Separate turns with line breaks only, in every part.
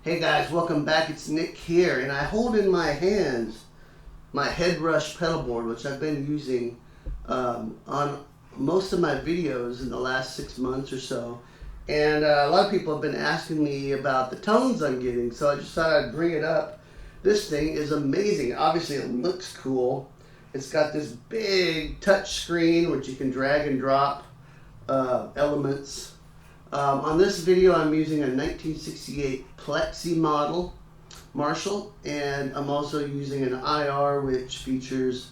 Hey guys, welcome back. It's Nick here, and I hold in my hands my head rush pedal board, which I've been using on most of my videos in the last 6 months or so. And a lot of people have been asking me about the tones I'm getting, so I just thought I'd bring it up. This thing is amazing. Obviously it looks cool. It's got this big touch screen which you can drag and drop elements. On this video I'm using a 1968 Plexi model Marshall, and I'm also using an IR which features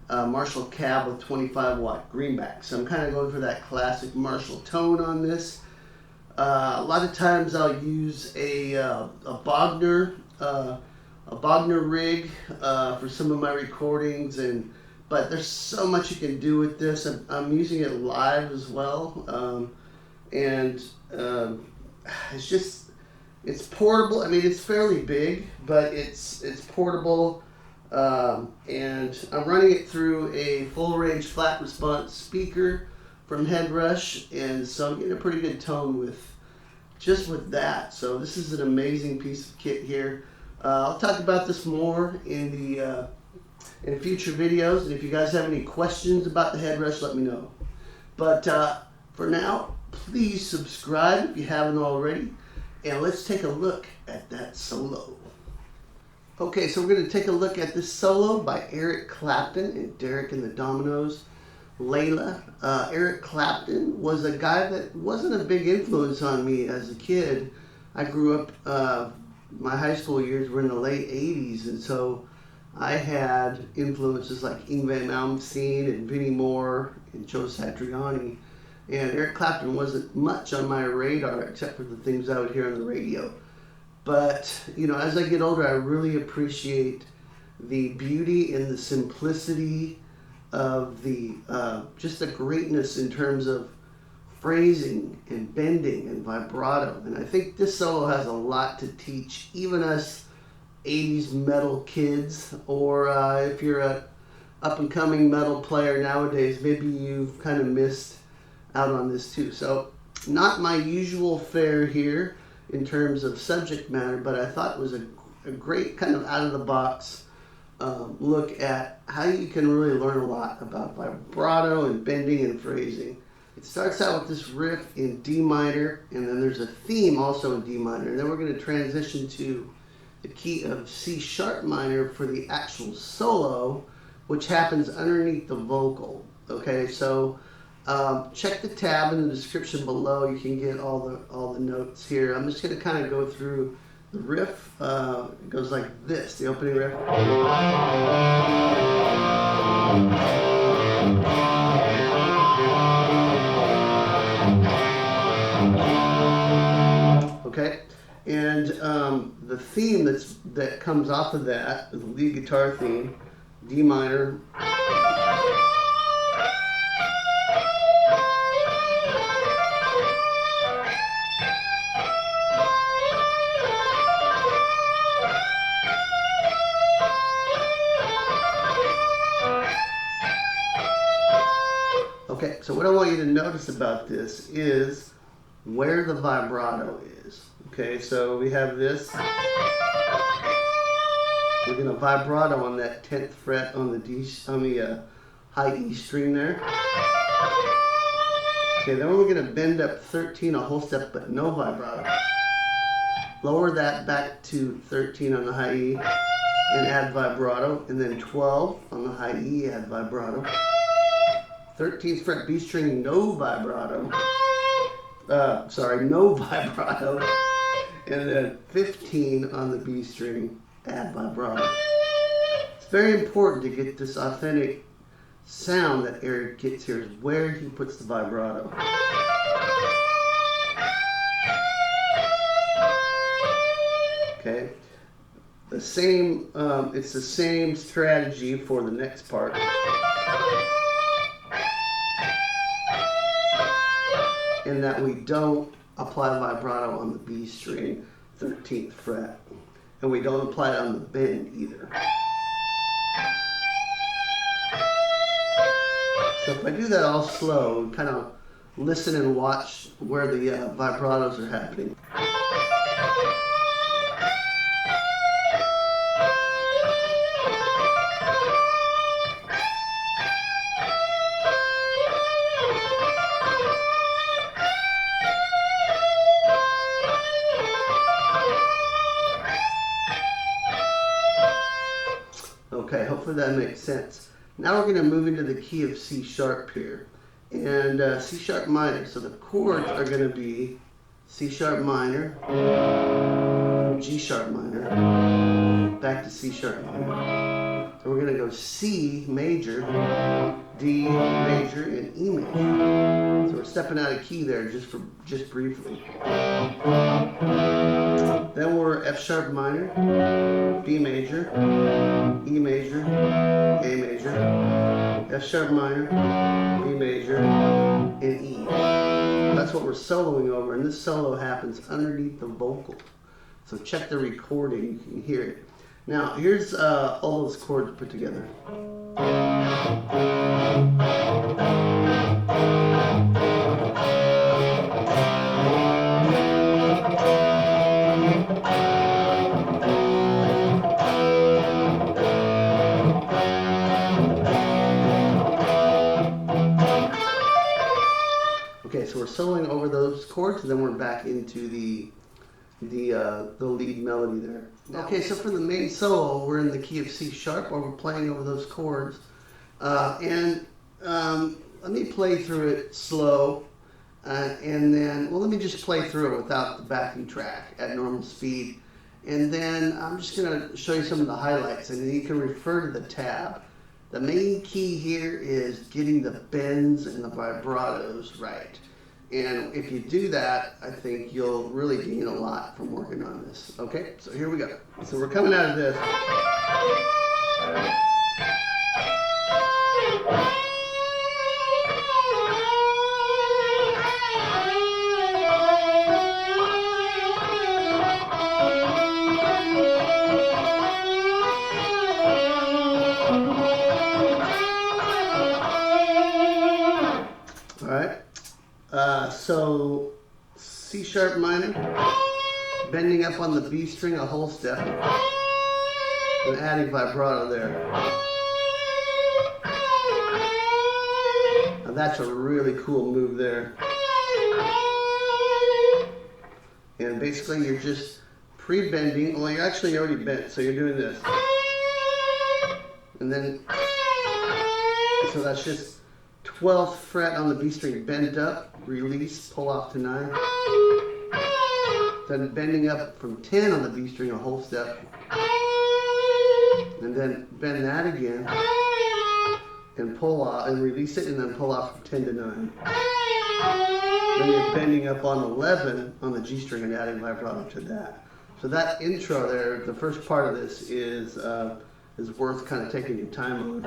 a Marshall cab with 25 watt greenback. So I'm kind of going for that classic Marshall tone on this. A lot of times I'll use a Bogner rig for some of my recordings, but there's so much you can do with this. I'm using it live as well. It's portable. I mean, it's fairly big, but it's portable, and I'm running it through a full range flat response speaker from Head Rush, and so I'm getting a pretty good tone with that. So this is an amazing piece of kit here. I'll talk about this more in future videos, and if you guys have any questions about the Head Rush, let me know. But for now, please subscribe if you haven't already, and let's take a look at that solo. Okay, so we're going to take a look at this solo by Eric Clapton and Derek and the Dominoes, Layla. Eric Clapton was a guy that wasn't a big influence on me as a kid. I grew up, my high school years were in the late 80s, and so I had influences like Yngwie Malmsteen and Vinnie Moore and Joe Satriani. And Eric Clapton wasn't much on my radar except for the things I would hear on the radio. But, you know, as I get older, I really appreciate the beauty and the simplicity of just the greatness in terms of phrasing and bending and vibrato. And I think this solo has a lot to teach even us 80s metal kids, or if you're a up-and-coming metal player nowadays, maybe you've kind of missed out on this too. So not my usual fare here in terms of subject matter, but I thought it was a great kind of out-of-the-box look at how you can really learn a lot about vibrato and bending and phrasing. It starts out with this riff in D minor, and then there's a theme also in D minor, and then we're going to transition to the key of C sharp minor for the actual solo, which happens underneath the vocal. Okay, so check the tab in the description below. You can get all the notes here. I'm just going to kind of go through the riff. It goes like this, the opening riff. Okay, and the theme that comes off of that, the lead guitar theme, D minor. Okay, so what I want you to notice about this is where the vibrato is. Okay, so we have this. We're going to vibrato on that 10th fret on the high E string there. Okay, then we're going to bend up 13 a whole step, but no vibrato. Lower that back to 13 on the high E and add vibrato, and then 12 on the high E, add vibrato. 13th fret B string, no vibrato. No vibrato. And then 15 on the B string, add vibrato. It's very important to get this authentic sound that Eric gets here, is where he puts the vibrato. Okay. It's the same strategy for the next part. In that we don't apply vibrato on the B string, 13th fret. And we don't apply it on the bend either. So if I do that all slow, kind of listen and watch where the vibratos are happening. Okay, hopefully that makes sense. Now we're going to move into the key of C sharp here, and C sharp minor. So the chords are going to be C sharp minor, G sharp minor, back to C sharp minor. So we're going to go C major, D major, and E major. So we're stepping out of key there just briefly. Then we're F sharp minor, B major, E major, A major, F sharp minor, B major, and E. That's what we're soloing over, and this solo happens underneath the vocal. So check the recording, you can hear it. Now here's all those chords put together. Okay, so we're soloing over those chords, and then we're back into the lead melody there. Okay, so for the main solo, we're in the key of C sharp, while we're playing over those chords. Let me play through it slow, and then, let me just play through it without the backing track at normal speed. And then I'm just going to show you some of the highlights, and then you can refer to the tab. The main key here is getting the bends and the vibratos right. And if you do that, I think you'll really gain a lot from working on this. Okay, so here we go. So we're coming out of this. All right. So C sharp minor, bending up on the B string a whole step, and adding vibrato there. Now that's a really cool move there. And basically you're just pre-bending, well, you're actually already bent, so you're doing this. And then, so that's just 12th fret on the B string, bend up, release, pull off to 9. Then bending up from 10 on the B string a whole step. And then bend that again and pull off and release it, and then pull off from 10 to 9. Then you're bending up on 11 on the G string and adding vibrato to that. So that intro there, the first part of this is worth kind of taking your time on.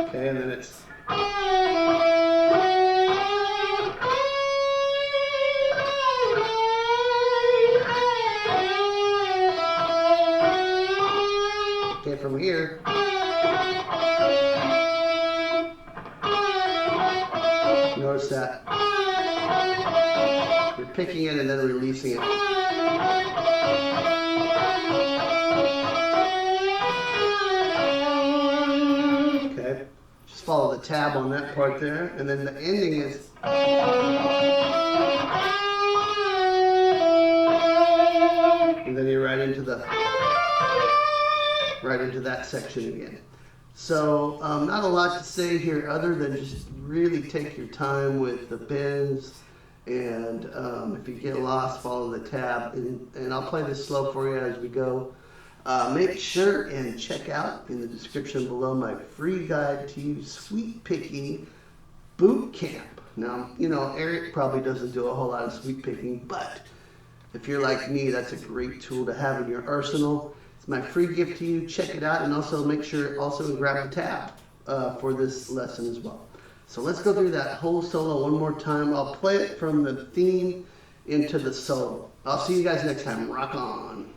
Okay, and then it's from here. Notice that. You're picking it and then releasing it. Okay. Just follow the tab on that part there. And then the ending is... And then you're right into that section again. So not a lot to say here other than just really take your time with the bends, and if you get lost, follow the tab, and I'll play this slow for you as we go. Make sure and check out in the description below my free guide to sweep picking boot camp. Now, you know, Eric probably doesn't do a whole lot of sweep picking, but if you're like me, that's a great tool to have in your arsenal. It's my free gift to you. Check it out, and also make sure grab the tab for this lesson as well. So let's go through that whole solo one more time. I'll play it from the theme into the solo. I'll see you guys next time. Rock on.